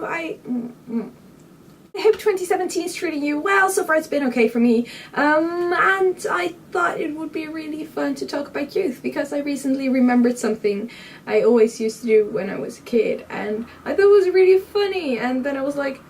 I hope 2017 is treating you well. So far it's been okay for me. And I thought it would be really fun to talk about youth because I recently remembered something I always used to do when I was a kid and I thought it was really funny, and then I was like,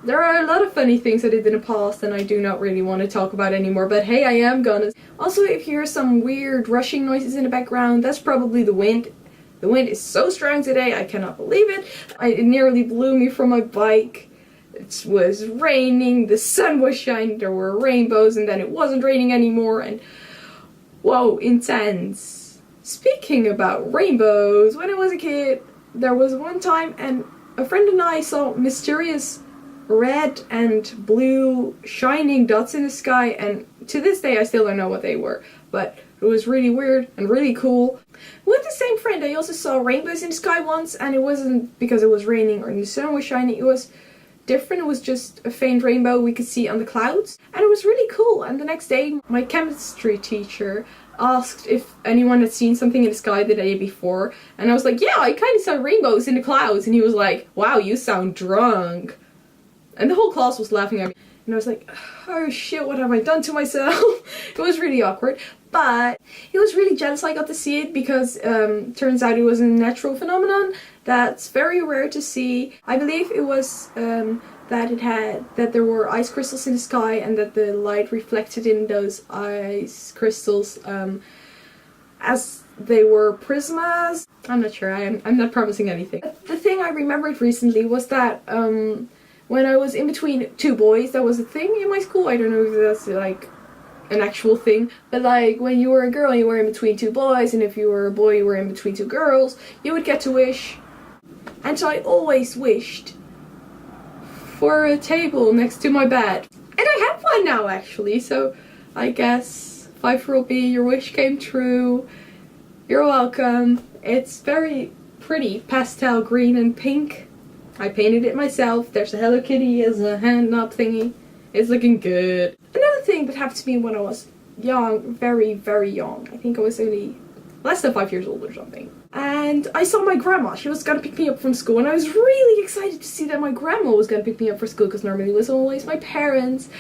there are a lot of funny things I did in the past and I do not really want to talk about anymore, but hey, I am gonna. Also, if you hear some weird rushing noises in the background, that's probably the wind. The wind is so strong today, I cannot believe it. It nearly blew me from my bike. It was raining, the sun was shining, there were rainbows, and then it wasn't raining anymore, and whoa, intense. Speaking about rainbows, when I was a kid, there was one time and a friend and I saw mysterious red and blue shining dots in the sky, and to this day I still don't know what they were, but it was really weird and really cool. With the same friend, I also saw rainbows in the sky once, and it wasn't because it was raining or the sun was shining, it was different. It was just a faint rainbow we could see on the clouds, and it was really cool. And the next day my chemistry teacher asked if anyone had seen something in the sky the day before, and I was like, yeah, I kind of saw rainbows in the clouds, and he was like, wow, you sound drunk. And the whole class was laughing at me, and I was like, oh shit, what have I done to myself? It was really awkward, but he was really jealous I got to see it because turns out it was a natural phenomenon that's very rare to see. I believe it was that there were ice crystals in the sky and that the light reflected in those ice crystals as they were prismas. I'm not sure, I'm not promising anything. The thing I remembered recently was that when I was in between two boys, that was a thing in my school. I don't know if that's like an actual thing, but like when you were a girl you were in between two boys, and if you were a boy you were in between two girls, you would get to wish. And so I always wished for a table next to my bed. And I have one now actually, so I guess 5-year-old B, your wish came true. You're welcome. It's very pretty, pastel green and pink. I painted it myself. There's a Hello Kitty as a hand knob thingy. It's looking good. Another thing that happened to me when I was young, very, very young. I think I was only less than 5 years old or something. And I saw my grandma. She was gonna pick me up from school, and I was really excited to see that my grandma was gonna pick me up for school because normally it was always my parents.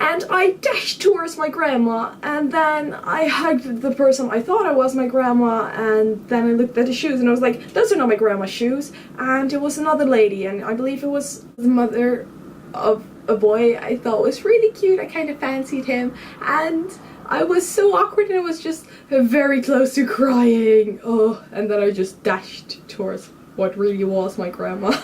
And I dashed towards my grandma, and then I hugged the person I thought I was my grandma, and then I looked at the shoes and I was like, those are not my grandma's shoes. And it was another lady, and I believe it was the mother of a boy I thought was really cute. I kind of fancied him, and I was so awkward and I was just very close to crying. Oh, and then I just dashed towards what really was my grandma.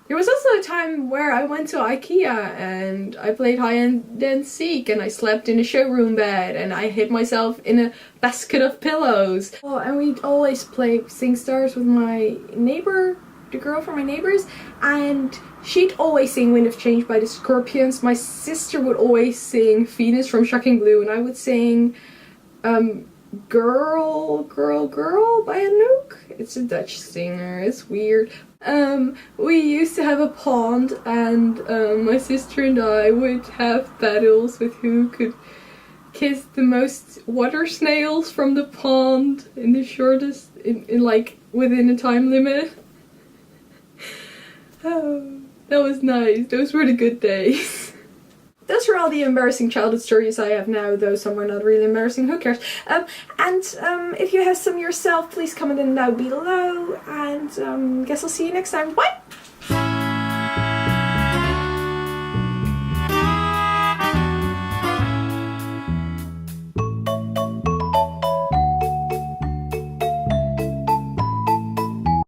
There was also a time where I went to IKEA and I played hide and seek, and I slept in a showroom bed, and I hid myself in a basket of pillows. Oh, and we'd always play Sing Stars with my neighbor, the girl from my neighbors, and she'd always sing Wind of Change by the Scorpions. My sister would always sing Venus from Shocking Blue, and I would sing Girl by Anouk. It's a Dutch singer, it's weird. We used to have a pond, and my sister and I would have battles with who could kiss the most water snails from the pond in the shortest, in like within a time limit. Oh, that was nice. Those were the good days. Those are all the embarrassing childhood stories I have now, though some are not really embarrassing, who cares? If you have some yourself, please comment them down below, and guess I'll see you next time. Bye!